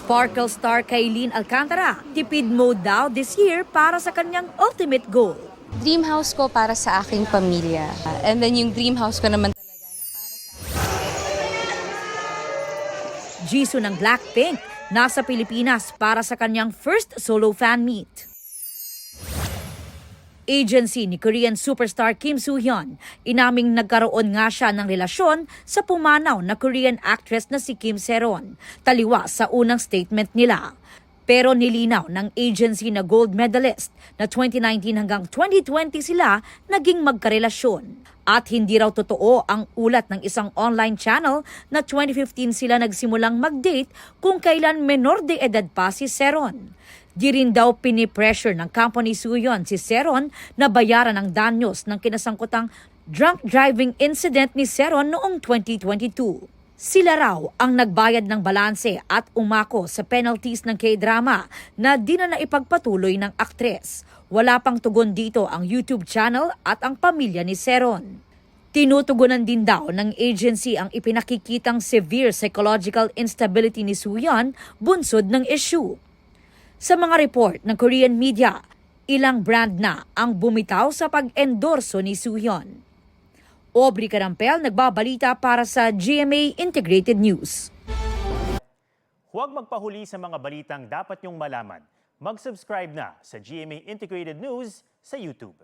Sparkle star Kailin Alcantara, tipid mode daw this year para sa kanyang ultimate goal. Dream house ko para sa aking pamilya. And then yung dream house ko naman Jisoo ng Blackpink, nasa Pilipinas para sa kanyang first solo fan meet. Agency ni Korean superstar Kim Soo-hyun, inaming nagkaroon nga siya ng relasyon sa pumanaw na Korean actress na si Kim Se-ron, taliwa sa unang statement nila. Pero nilinaw ng agency na gold medalist na 2019 hanggang 2020 sila naging magkarelasyon. At hindi raw totoo ang ulat ng isang online channel na 2015 sila nagsimulang mag-date kung kailan menor de edad pa si Se-ron. Di rin daw pinipressure ng company Soo-hyun si Se-ron na bayaran ang danyos ng kinasangkutang drunk driving incident ni Se-ron noong 2022. Sila raw ang nagbayad ng balanse at umako sa penalties ng K-drama na di na naipagpatuloy ng aktres. Wala pang tugon dito ang YouTube channel at ang pamilya ni Se-ron. Tinutugunan din daw ng agency ang ipinakikitang severe psychological instability ni Soo-hyun bunsod ng issue. Sa mga report ng Korean media, ilang brand na ang bumitaw sa pag-endorso ni Soo-hyun. Aubrey Carampel, nagbabalita para sa GMA Integrated News. Huwag magpahuli sa mga balitang dapat niyong malaman. Mag-subscribe na sa GMA Integrated News sa YouTube.